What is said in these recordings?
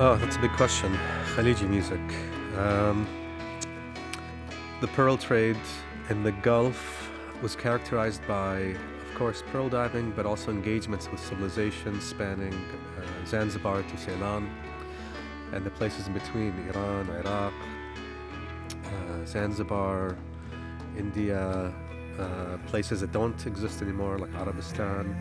Oh, that's a big question. Khaleeji music. Um, the pearl trade in the Gulf was characterized by, of course, pearl diving, but also engagements with civilizations spanning Zanzibar to Ceylon and the places in between, Iran, Iraq, Zanzibar, India, places that don't exist anymore, like Arabistan.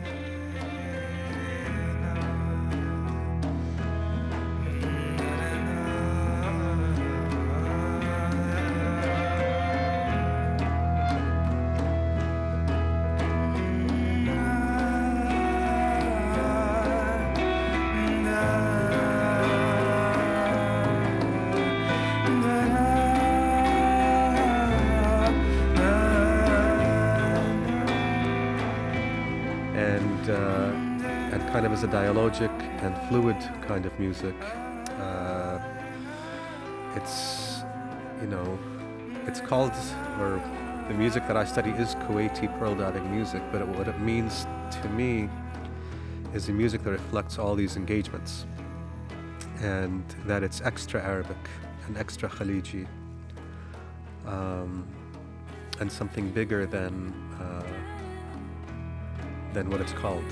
And kind of as a dialogic and fluid kind of music. Uh, it's, you know, it's called, or the music that I study is Kuwaiti pearl diving music, but what it means to me is a music that reflects all these engagements, and that it's extra Arabic and extra Khaliji, and something bigger than what it's called,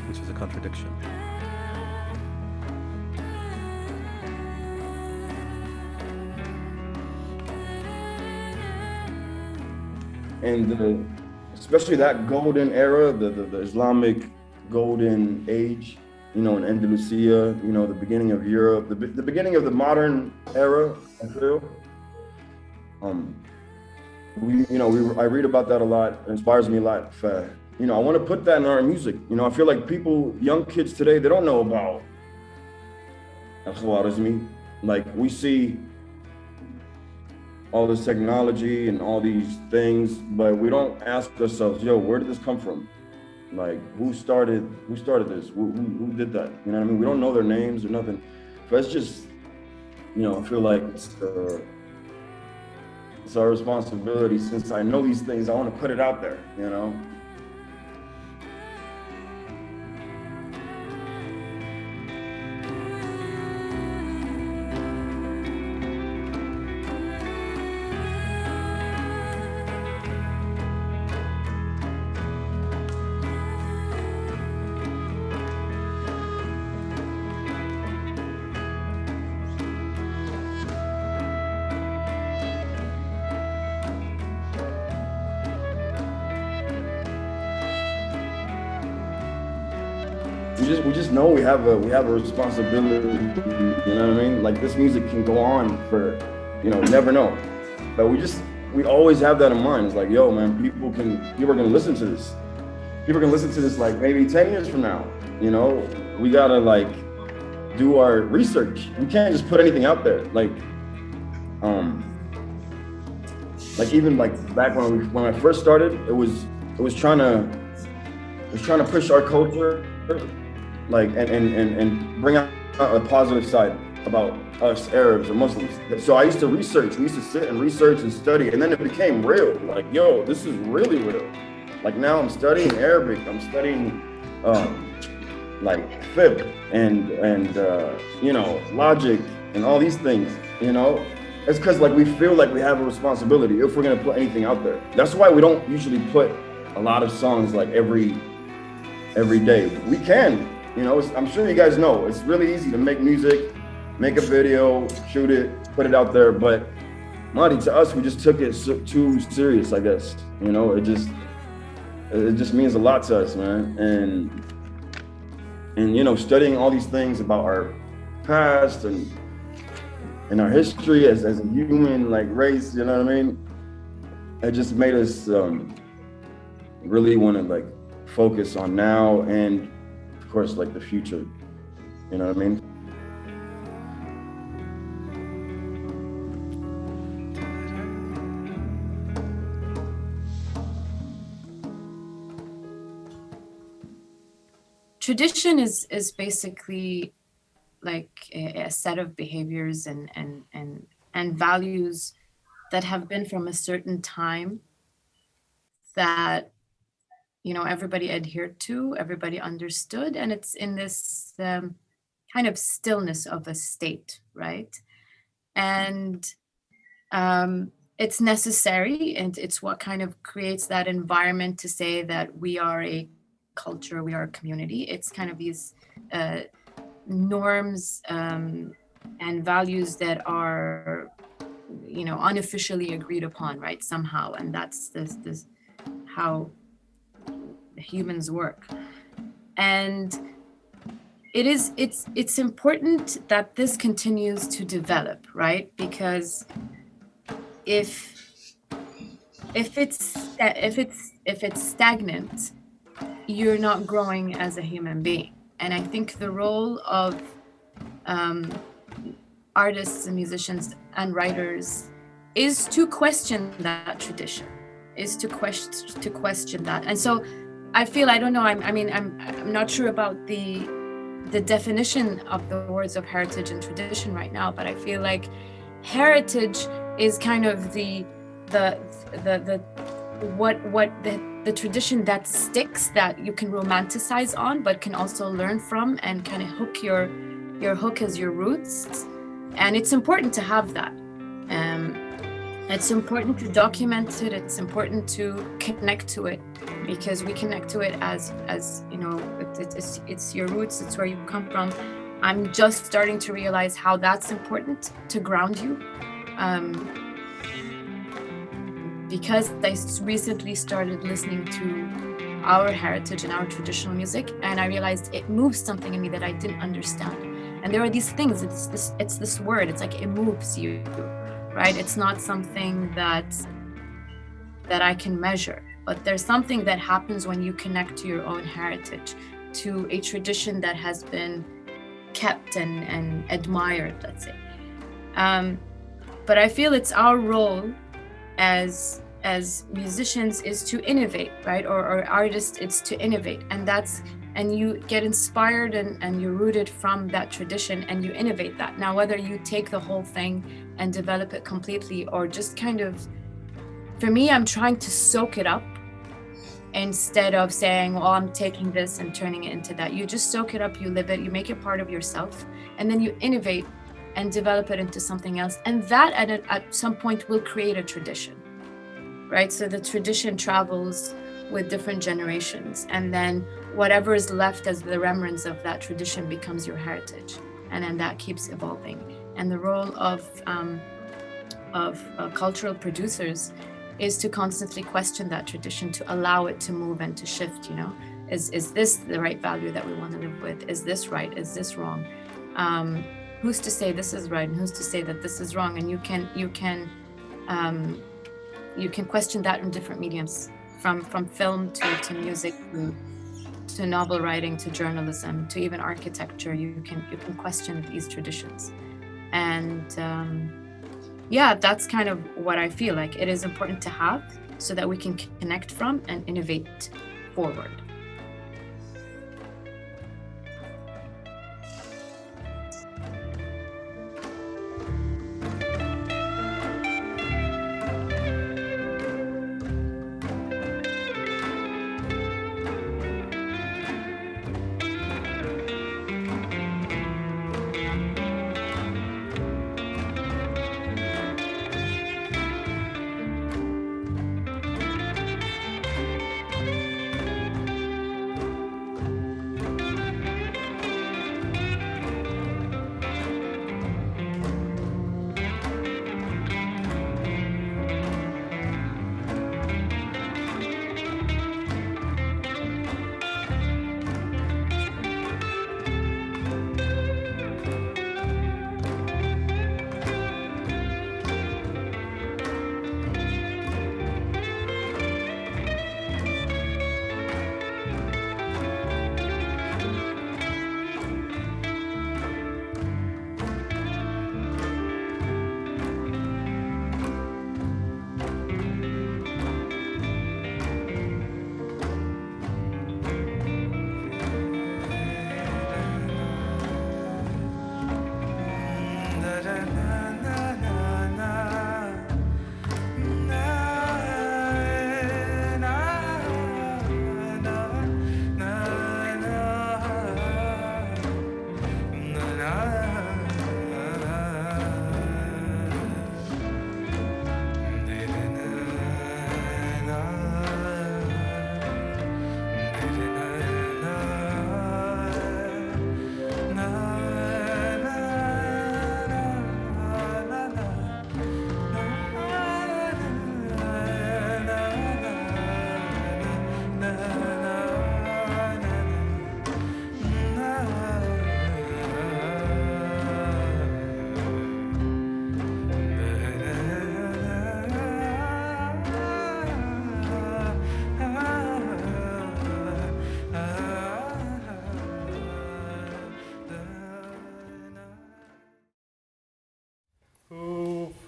which is a contradiction. And especially that golden era, the Islamic golden age, in Andalusia, the beginning of Europe, the beginning of the modern era, I feel. I read about that a lot. It inspires me a lot. I want to put that in our music. I feel like young kids today, they don't know about Al-Khwarizmi. Like, we see all this technology and all these things, but we don't ask ourselves, where did this come from? Like, who started this? Who did that? You know what I mean? We don't know their names or nothing. But it's just, I feel like it's our responsibility. Since I know these things, I want to put it out there, We just know we have a responsibility, you know what I mean? Like, this music can go on for, never know. But we always have that in mind. It's like, man, people are gonna listen to this. People are gonna listen to this like maybe 10 years from now. We gotta do our research. We can't just put anything out there. Even back when I first started, it was trying to push our culture, and bring out a positive side about us Arabs or Muslims. So I used to research. We used to sit and research and study, and then it became real. This is really real. Now I'm studying Arabic. I'm studying fib and logic and all these things. It's because we feel like we have a responsibility if we're gonna put anything out there. That's why we don't usually put a lot of songs every day. We can. I'm sure you guys know, it's really easy to make music, make a video, shoot it, put it out there. But Mahdi, to us, we just took it too serious, I guess. It just means a lot to us, man. And studying all these things about our past and our history as a human race, you know what I mean? It just made us really want to focus on now and, of course, the future. You know what I mean? Tradition is basically a set of behaviors and values that have been from a certain time that everybody adhered to, everybody understood, and it's in this kind of stillness of a state, right? And it's necessary, and it's what kind of creates that environment to say that we are a culture, we are a community. It's kind of these norms and values that are, you know, unofficially agreed upon, right, somehow, and that's this how humans work. And it's important that this continues to develop, right? Because if it's stagnant, you're not growing as a human being. And I think the role of artists and musicians and writers is to question that tradition, is to question that. And so I feel, I don't know, I'm not sure about the definition of the words of heritage and tradition right now, but I feel like heritage is kind of the tradition that sticks, that you can romanticize on, but can also learn from, and kind of hook your hook as your roots. And it's important to have that. It's important to document it. It's important to connect to it, because we connect to it as you know, it's your roots. It's where you come from. I'm just starting to realize how that's important to ground you, because I recently started listening to our heritage and our traditional music, and I realized it moves something in me that I didn't understand. And there are these things. It's this word. It's like it moves you. Right? It's not something that I can measure, but there's something that happens when you connect to your own heritage, to a tradition that has been kept and admired, let's say. But I feel it's our role as musicians is to innovate, right? Or artists, it's to innovate, and you get inspired and you're rooted from that tradition, and you innovate that. Now, whether you take the whole thing and develop it completely, or just kind of, for me, I'm trying to soak it up instead of saying, well, I'm taking this and turning it into that. You just soak it up, you live it, you make it part of yourself, and then you innovate and develop it into something else. And that at some point will create a tradition, right? So the tradition travels with different generations, and then whatever is left as the remnants of that tradition becomes your heritage, and then that keeps evolving. And the role of cultural producers is to constantly question that tradition, to allow it to move and to shift. You know, is this the right value that we want to live with? Is this right? Is this wrong? Who's to say this is right, and who's to say that this is wrong? And you can question that in different mediums, from film to music to novel writing to journalism to even architecture. You can question these traditions. And yeah, that's kind of what I feel like it is important to have, so that we can connect from and innovate forward.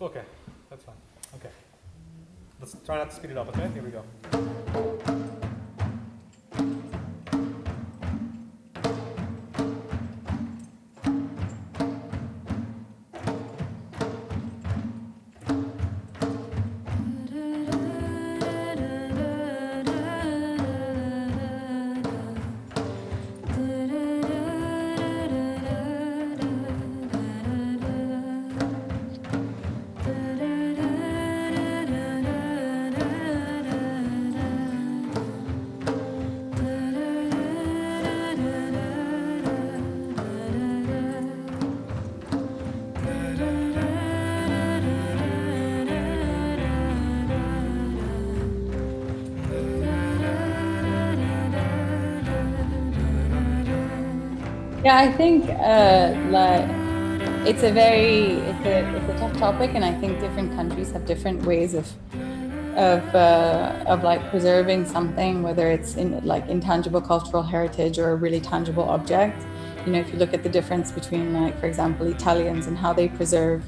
okay. That's fine. Okay. Let's try not to speed it up, okay? Here we go. Yeah, I think like it's a tough topic, and I think different countries have different ways of like preserving something, whether it's in like intangible cultural heritage or a really tangible object. You know, if you look at the difference between, like, for example, Italians and how they preserve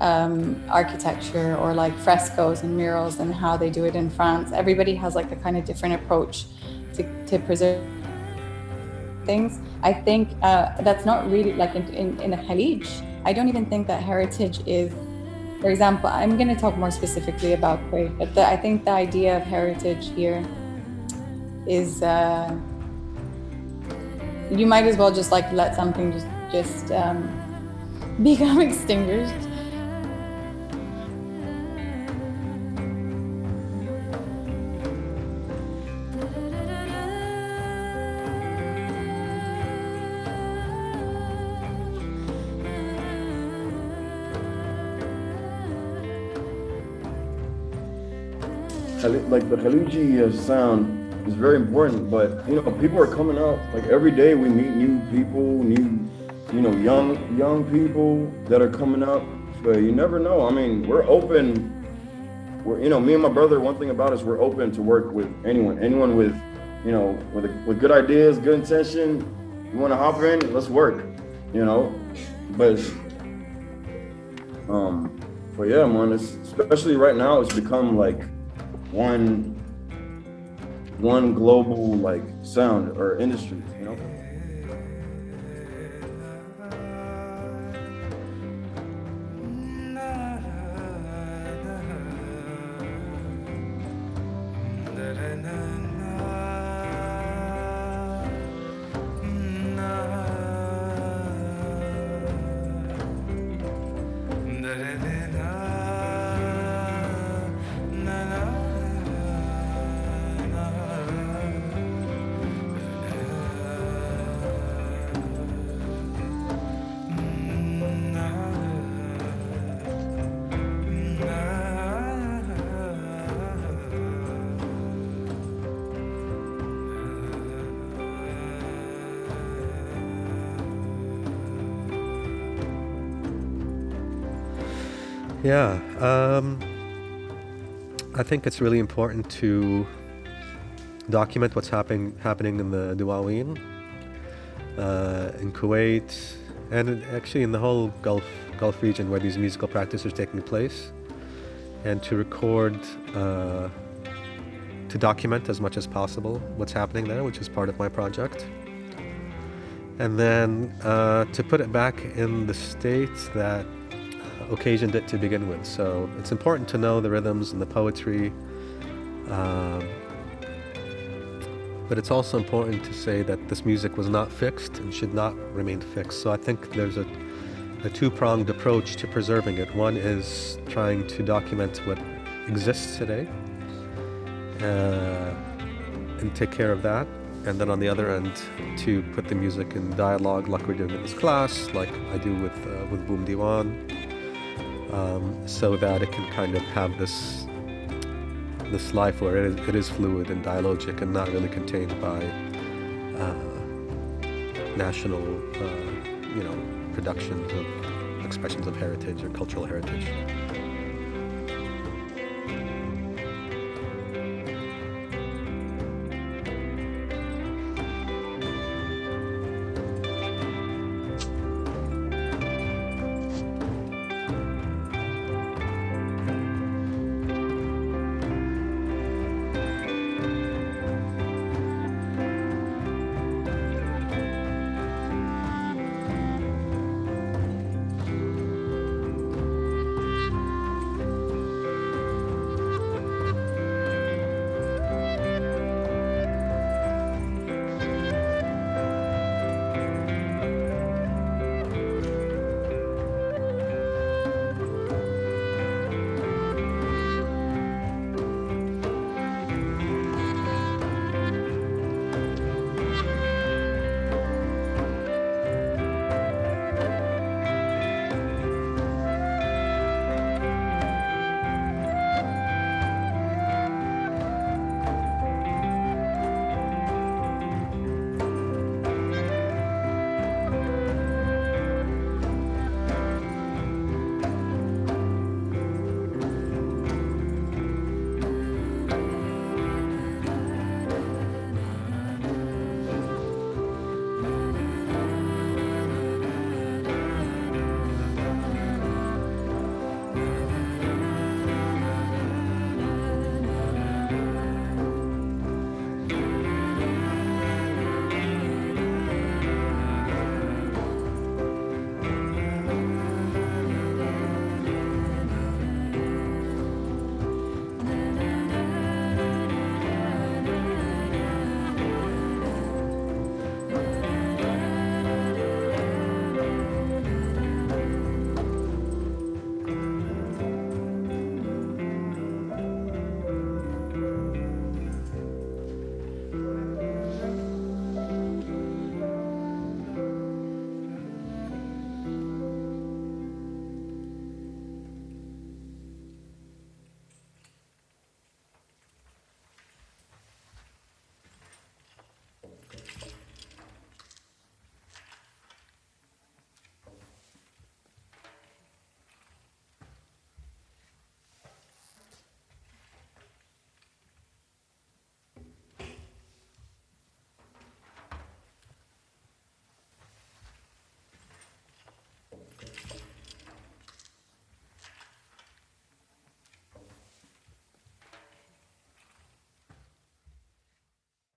architecture, or like frescoes and murals and how they do it in France, everybody has like a kind of different approach to preserve things. I think that's not really like in the Khalij. I don't even think that heritage is, for example, I'm going to talk more specifically about Kuwait, but I think the idea of heritage here is you might as well just like let something just become extinguished. Like the Khaleeji sound is very important, but you know, people are coming out like every day. We meet new people, young people that are coming up. But you never know. I mean, we're open. Me and my brother. One thing about us, we're open to work with anyone with, with good ideas, good intention. You want to hop in? Let's work. But yeah, man. Especially right now, it's become like one global like sound or industry, Yeah, I think it's really important to document what's happening in the Diwaween, in Kuwait, and actually in the whole Gulf region where these musical practices are taking place, and to record, to document as much as possible what's happening there, which is part of my project. And then to put it back in the state that occasioned it to begin with. So it's important to know the rhythms and the poetry, but it's also important to say that this music was not fixed and should not remain fixed. So I think there's a two-pronged approach to preserving it. One is trying to document what exists today and take care of that. And then on the other end, to put the music in dialogue like we're doing in this class, like I do with Boom Diwan, so that it can kind of have this life where it is fluid and dialogic and not really contained by national productions of expressions of heritage or cultural heritage.